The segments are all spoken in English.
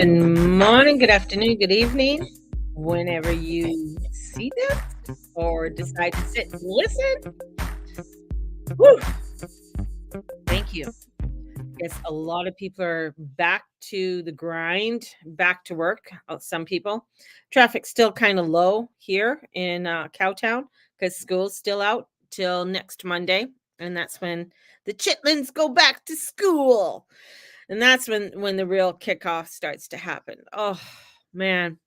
Good morning, good afternoon, good evening, whenever you see them or decide to sit and listen. Woo, thank you. Yes, a lot of people are back to the grind, back to work. Some people. Traffic's still kind of low here in Cowtown because school's still out till next Monday. And that's when the chitlins go back to school. And that's when the real kickoff starts to happen. Oh, man.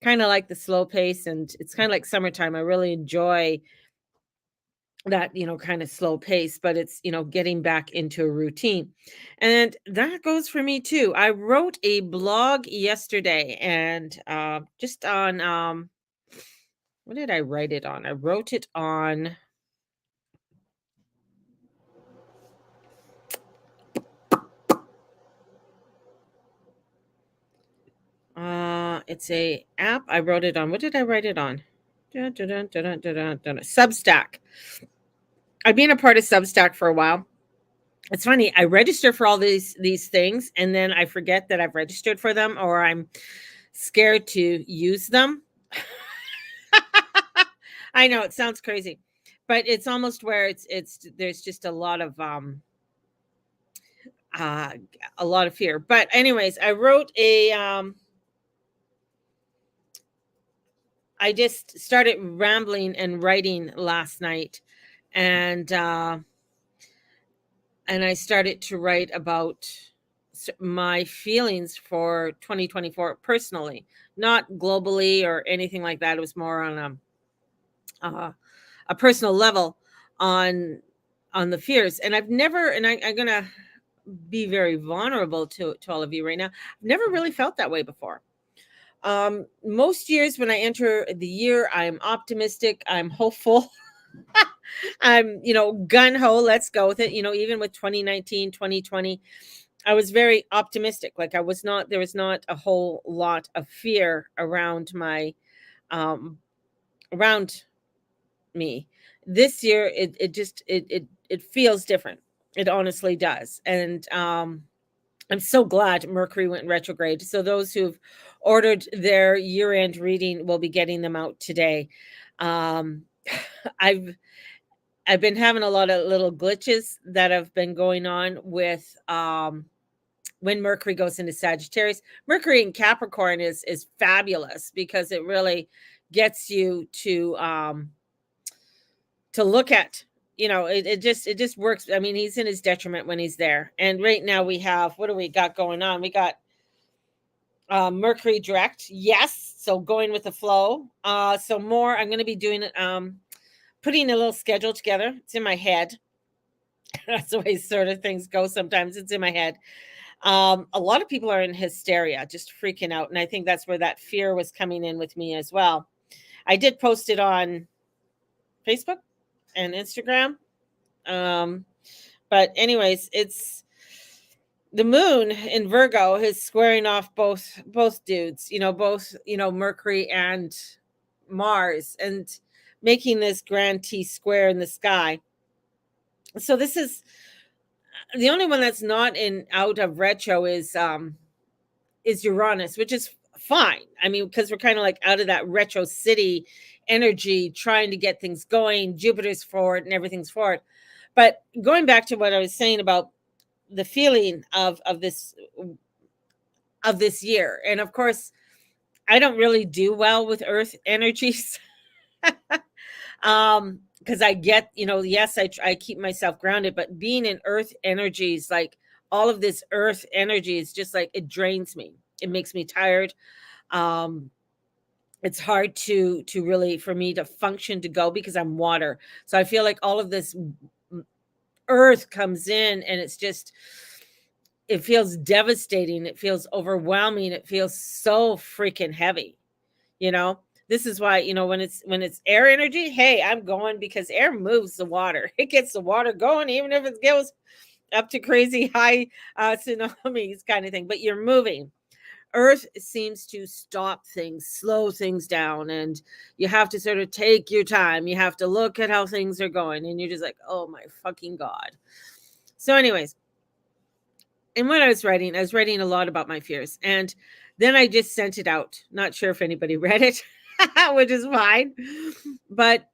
Kind of like the slow pace, and it's kind of like summertime. I really enjoy that, kind of slow pace, but it's, getting back into a routine. And that goes for me too. I wrote a blog yesterday and just on what did I write it on? I wrote it on it's a app. I wrote it on. What did I write it on? Substack. I've been a part of Substack for a while. It's funny, I register for all these things, and then I forget that I've registered for them, or I'm scared to use them. I know it sounds crazy, but it's almost where it's there's just uh a lot of fear. But anyways, I just started rambling and writing last night, and I started to write about my feelings for 2024 personally, not globally or anything like that. It was more on a personal level on the fears. And I've never, and I'm gonna be very vulnerable to all of you right now. I've never really felt that way before. Most years when I enter the year, I'm optimistic, I'm hopeful. I'm, gun ho, let's go with it. Even with 2019, 2020, I was very optimistic. Like there was not a whole lot of fear um, around me. This year, it feels different. It honestly does. And, I'm so glad Mercury went retrograde. So those who've ordered their year-end reading will be getting them out today. Um, I've I've been having a lot of little glitches that have been going on with when Mercury goes into Sagittarius. Mercury in Capricorn is fabulous because it really gets you to look at, it just works. I mean, he's in his detriment when he's there. And right now we have, what do we got going on? We got Mercury direct, yes, so going with the flow. So more I'm going to be doing putting a little schedule together. It's in my head. That's the way sort of things go sometimes. It's in my head. A lot of people are in hysteria, just freaking out, and I think that's where that fear was coming in with me as well. I did post it on Facebook and Instagram. But anyways, it's the moon in Virgo is squaring off both dudes, both, Mercury and Mars, and making this grand T square in the sky. So this is the only one that's not in out of retro is Uranus, which is fine. I mean, because we're kind of like out of that retro city energy, trying to get things going. Jupiter's forward and everything's forward. But going back to what I was saying about the feeling of this year, and of course, I don't really do well with Earth energies. Because I get, yes, I keep myself grounded, but being in Earth energies, like all of this Earth energy is just like it drains me. It makes me tired. Um, it's hard to really for me to function to go because I'm water. So I feel like all of this earth comes in and it feels devastating. It feels overwhelming. It feels so freaking heavy. You know, this is why, when it's air energy, hey, I'm going because air moves the water. It gets the water going, even if it goes up to crazy high tsunamis kind of thing, but you're moving. Earth seems to stop things, slow things down, and you have to sort of take your time. You have to look at how things are going, and you're just like, oh my fucking God. So, anyways, and when I was writing a lot about my fears. And Then I just sent it out. Not sure if anybody read it, which is fine. But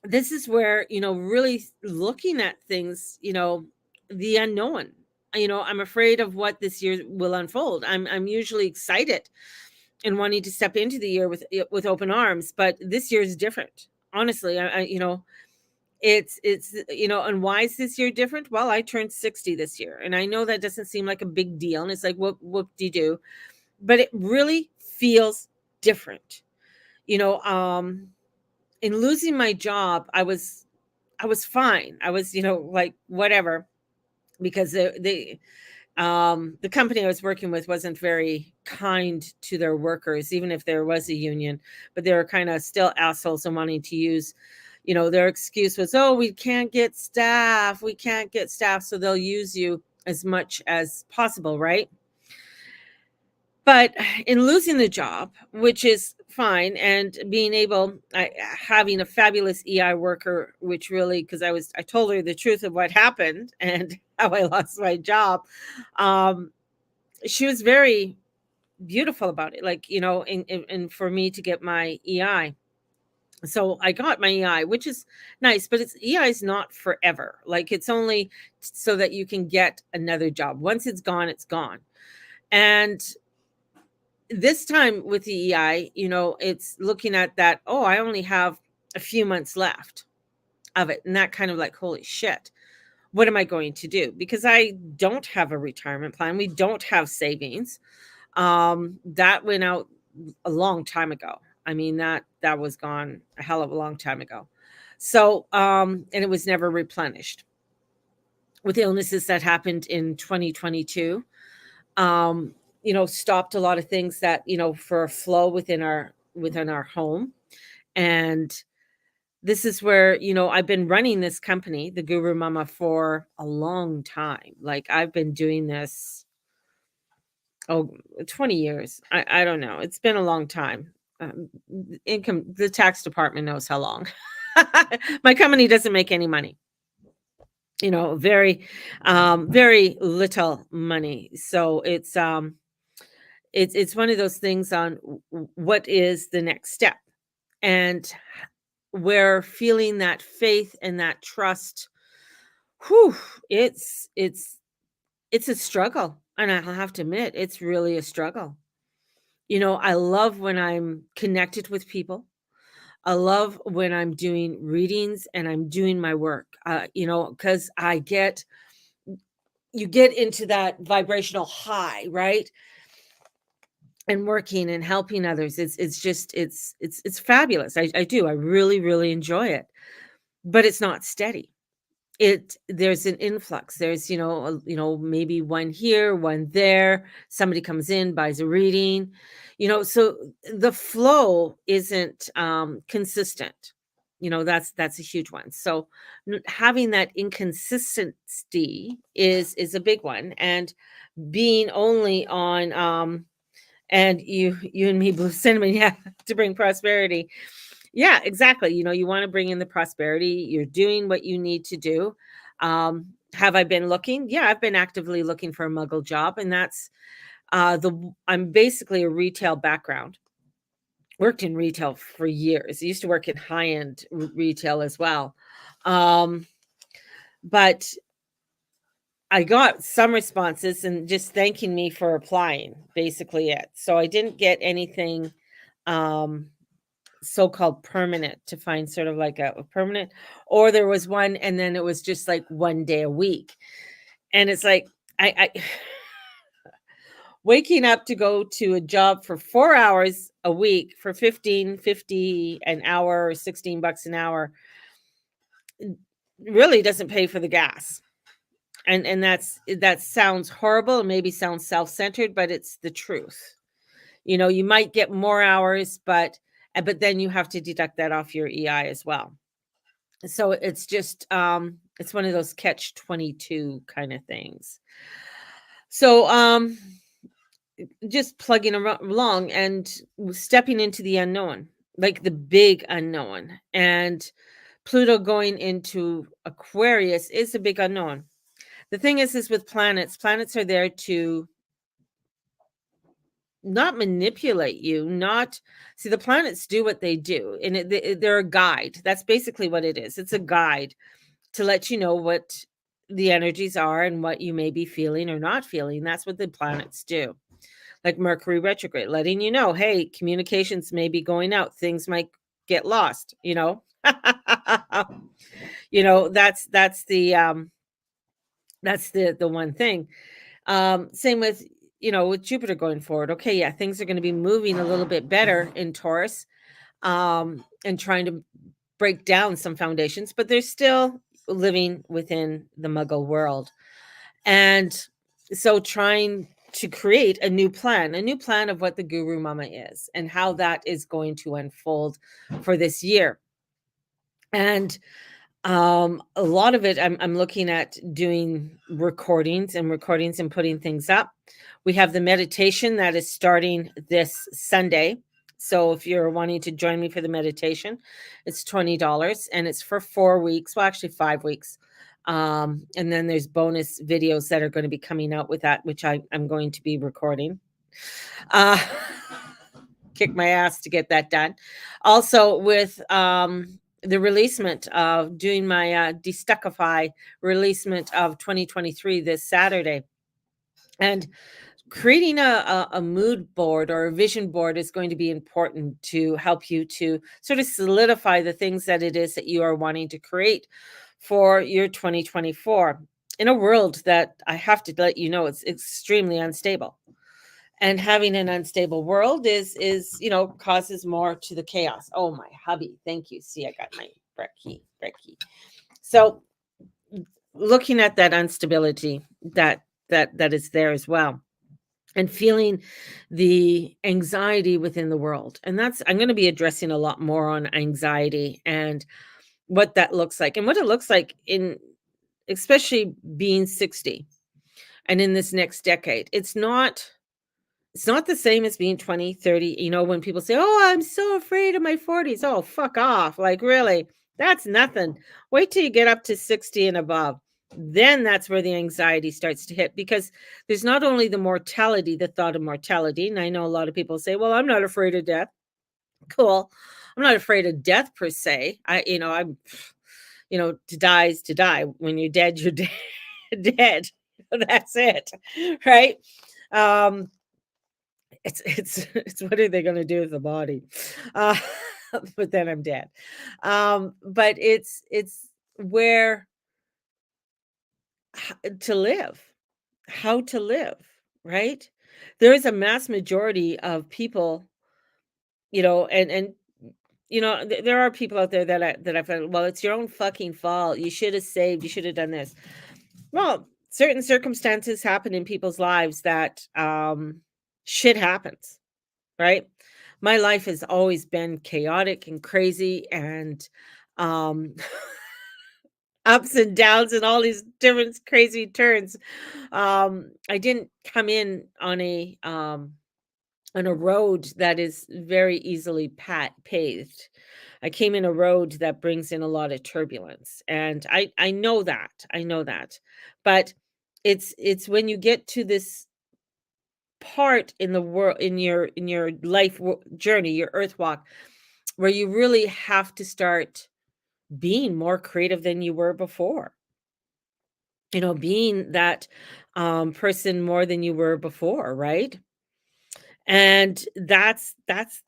this is where, really looking at things, the unknown. I'm afraid of what this year will unfold. I'm usually excited and wanting to step into the year with open arms, but this year is different. Honestly, it's and why is this year different? Well, I turned 60 this year, and I know that doesn't seem like a big deal, and it's like whoop de do, but it really feels different. You know, in losing my job, I was fine. I was, like whatever, because the company I was working with wasn't very kind to their workers, even if there was a union, but they were kind of still assholes and wanting to use, their excuse was, oh, we can't get staff. We can't get staff. So they'll use you as much as possible, right? But in losing the job, which is fine, and being able, having a fabulous EI worker, which really, because I told her the truth of what happened and how I lost my job. Um, she was very beautiful about it, like, and for me to get my EI. So I got my EI, which is nice, but EI is not forever. Like, it's only so that you can get another job. Once it's gone, it's gone. And this time with the EI, it's looking at that, oh, I only have a few months left of it. And that kind of like, holy shit, what am I going to do? Because I don't have a retirement plan. We don't have savings. That went out a long time ago. I mean, that was gone a hell of a long time ago. So, and it was never replenished with illnesses that happened in 2022. Stopped a lot of things that, for a flow within our home. And this is where, I've been running this company, the Guru Mama, for a long time. Like, I've been doing this, oh, 20 years. I don't know. It's been a long time. The tax department knows how long. My company doesn't make any money. Very, very little money. So it's one of those things on what is the next step, and we're feeling that faith and that trust. Whew, it's a struggle, and I have to admit, it's really a struggle. I love when I'm connected with people. I love when I'm doing readings and I'm doing my work, because you get into that vibrational high, right? And working and helping others. It's just, it's fabulous. I do. I really, really enjoy it, but it's not steady. There's an influx. There's, maybe one here, one there. Somebody comes in, buys a reading, so the flow isn't consistent. That's a huge one. So having that inconsistency is a big one. And being only on and you and me, blue cinnamon, yeah, to bring prosperity. Yeah, exactly. You want to bring in the prosperity. You're doing what you need to do. Have I been looking? Yeah, I've been actively looking for a muggle job, and that's I'm basically a retail background. Worked in retail for years. I used to work in high-end retail as well. Um, but I got some responses and just thanking me for applying, basically it. So I didn't get anything um so-called permanent, to find sort of like a permanent, or there was one and then it was just like 1 day a week. And it's like I waking up to go to a job for 4 hours a week for 15.50 an hour, or $16 an hour, really doesn't pay for the gas. And that sounds horrible and maybe sounds self-centered, but it's the truth. You might get more hours, but then you have to deduct that off your EI as well. So it's just it's one of those catch 22 kind of things. So just plugging along and stepping into the unknown, like the big unknown. And Pluto going into Aquarius is a big unknown. The thing is with planets are there to not manipulate you, not see the planets do what they do, and they're a guide. That's basically what it is. It's a guide to let you know what the energies are and what you may be feeling or not feeling. That's what the planets do. Like Mercury retrograde, letting you know, hey, communications may be going out, things might get lost, you know. You know, that's the one thing. Same with, you know, with Jupiter going forward. Okay, yeah, things are going to be moving a little bit better in Taurus, and trying to break down some foundations, but they're still living within the Muggle world. And so trying to create a new plan of what the Guru Mama is and how that is going to unfold for this year. And a lot of it, I'm looking at doing recordings and putting things up. We have the meditation that is starting this Sunday. So if you're wanting to join me for the meditation, it's $20 and it's for 4 weeks. Well, actually 5 weeks. And then there's bonus videos that are going to be coming out with that, which I'm going to be recording. Uh, kick my ass to get that done. Also, with the releasement of doing my Destuckify releasement of 2023 this Saturday. And creating a mood board or a vision board is going to be important to help you to sort of solidify the things that it is that you are wanting to create for your 2024 in a world that I have to let you know it's extremely unstable. And having an unstable world is you know, causes more to the chaos. Oh, my hubby, thank you. See, I got my brekkie. So looking at that instability that is there as well, and feeling the anxiety within the world. And that's, I'm going to be addressing a lot more on anxiety and what that looks like and what it looks like in, especially being 60 and in this next decade. It's not the same as being 20, 30. You know, when people say, "Oh, I'm so afraid of my 40s." Oh, fuck off. Like, really? That's nothing. Wait till you get up to 60 and above. Then that's where the anxiety starts to hit, because there's not only the mortality, the thought of mortality. And I know a lot of people say, "Well, I'm not afraid of death." Cool. I'm not afraid of death per se. I'm, to die is to die. When you're dead, you're dead. Dead. That's it. Right? Um, it's what are they gonna do with the body? Uh, but then I'm dead. But it's where to live, how to live, right? There is a mass majority of people, and there are people out there that I found, well, it's your own fucking fault. You should have saved. You should have done this. Well, certain circumstances happen in people's lives that shit happens. Right? My life has always been chaotic and crazy and um ups and downs and all these different crazy turns. I didn't come in on a road that is very easily paved. I came in a road that brings in a lot of turbulence. And I know that. I know that. But it's when you get to this part in the world, in your life journey, your earth walk, where you really have to start being more creative than you were before, being that person more than you were before, right? And that's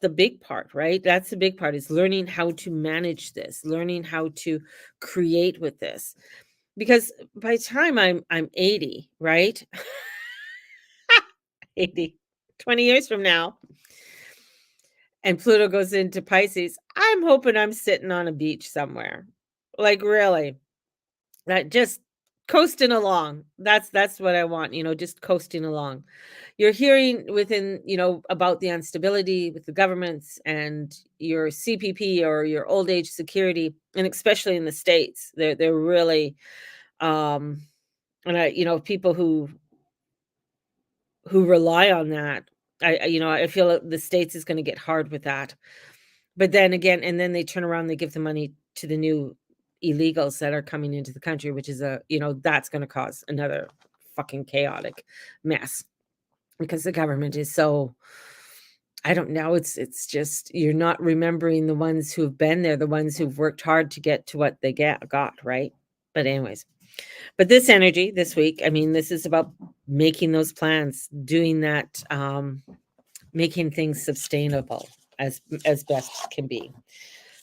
the big part, right? That's the big part, is learning how to manage this, learning how to create with this, because by the time I'm 80, right? 80, 20 years from now, and Pluto goes into Pisces, I'm hoping I'm sitting on a beach somewhere. Like, really, that just coasting along. That's what I want, just coasting along. You're hearing within, about the instability with the governments and your CPP or your old age security, and especially in the States. They're really and people who rely on that. I feel that the States is going to get hard with that. But then again, and then they turn around, they give the money to the new illegals that are coming into the country, which is that's going to cause another fucking chaotic mess. because the government is so, I don't know, it's just you're not remembering the ones who've been there, the ones who've worked hard to get to what they got, right? But anyways, but this energy this week, I mean, this is about making those plans, doing that, making things sustainable as best can be.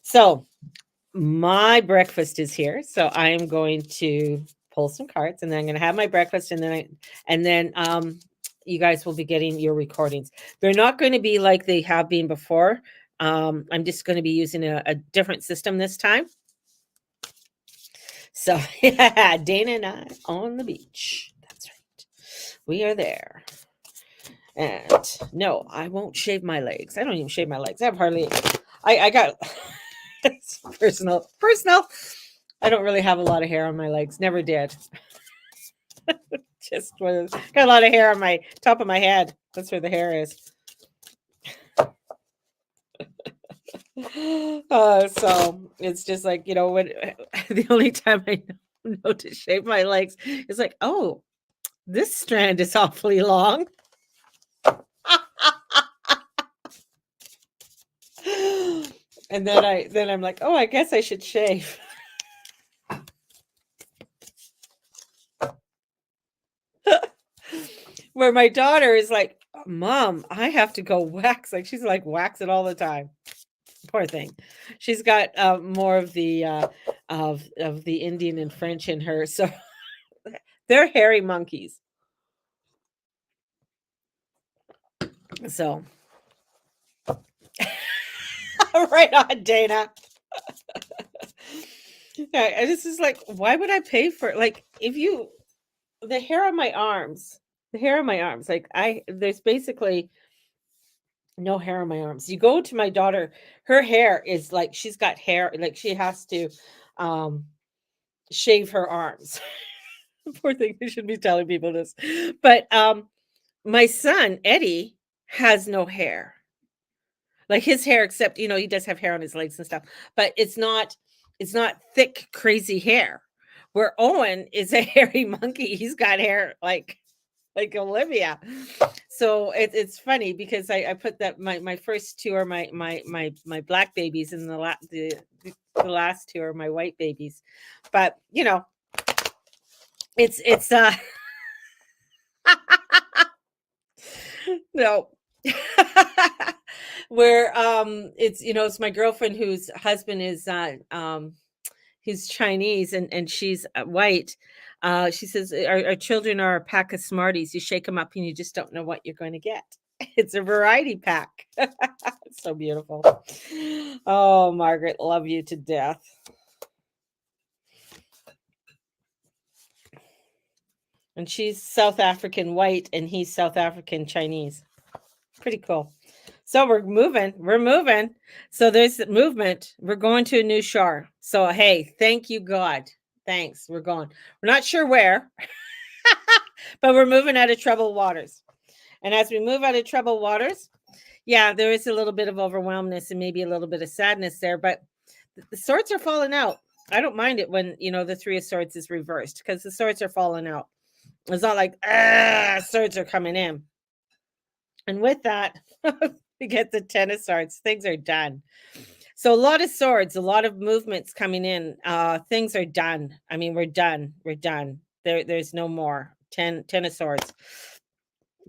So my breakfast is here. So I am going to pull some cards, and then I'm going to have my breakfast, and then you guys will be getting your recordings. They're not going to be like they have been before. I'm just going to be using a different system this time. So yeah, Dana and I on the beach. That's right. We are there. And no, I won't shave my legs. I don't even shave my legs. I have hardly. I got it's personal. I don't really have a lot of hair on my legs. Never did. Just was got a lot of hair on my top of my head. That's where the hair is. So it's just like, when the only time I know to shave my legs is like, oh, this strand is awfully long. And then I'm like, oh, I guess I should shave. Where my daughter is like, Mom, I have to go wax. Like she's like wax it all the time. Poor thing. She's got more of the of the Indian and French in her. So they're hairy monkeys. So right on, Dana. Yeah, and this is like, why would I pay for like if you the hair on my arms, like there's basically no hair on my arms. You go to my daughter, her hair is like she's got hair, like she has to um shave her arms. Poor thing, I shouldn't be telling people this. But my son, Eddie, has no hair. Like his hair, except he does have hair on his legs and stuff, but it's not thick, crazy hair. Where Owen is a hairy monkey. He's got hair like Olivia. So it's funny because I put that my first two are my black babies, and the last two are my white babies. But it's no. Where it's my girlfriend whose husband is he's Chinese, and she's white. She says our children are a pack of smarties. You shake them up and you just don't know what you're going to get. It's a variety pack. It's so beautiful. Oh, Margaret, love you to death. And she's South African white, and he's South African Chinese. Pretty cool. So we're moving. So there's movement. We're going to a new shore. So hey, thank you, God. Thanks. We're going. We're not sure where, but we're moving out of troubled waters. And as we move out of troubled waters, yeah, there is a little bit of overwhelmness and maybe a little bit of sadness there, but the swords are falling out. I don't mind it when the Three of Swords is reversed, because the swords are falling out. It's not like swords are coming in. And with that, we get the Ten of Swords. Things are done. So a lot of swords, a lot of movements coming in. Things are done. I mean, we're done. There's no more. Ten of Swords.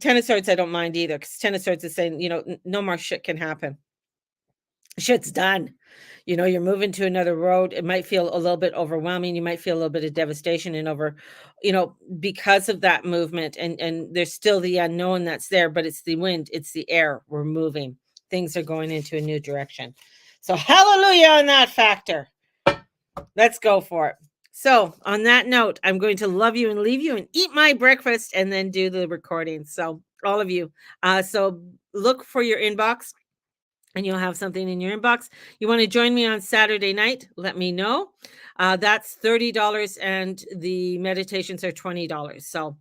Ten of Swords, I don't mind either, because Ten of Swords is saying, no more shit can happen. Shit's done. You're moving to another road. It might feel a little bit overwhelming. You might feel a little bit of devastation and because of that movement, and there's still the unknown that's there, but it's the wind, it's the air. We're moving. Things are going into a new direction. So hallelujah on that factor. Let's go for it. So on that note, I'm going to love you and leave you and eat my breakfast and then do the recording. So all of you. So look for your inbox, and you'll have something in your inbox. You want to join me on Saturday night? Let me know. That's $30, and the meditations are $20. So,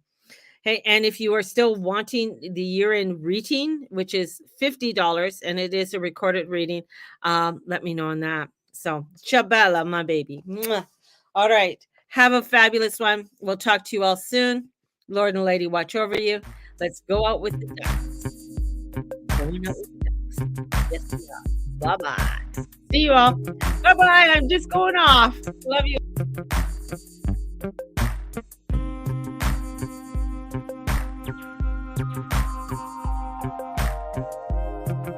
hey, and if you are still wanting the year-end reading, which is $50, and it is a recorded reading, let me know on that. So, Chabella, my baby. Mwah. All right. Have a fabulous one. We'll talk to you all soon. Lord and Lady watch over you. Let's go out with the ducks. Going out with the ducks. Yes, we are. Bye-bye. See you all. Bye-bye. I'm just going off. Love you.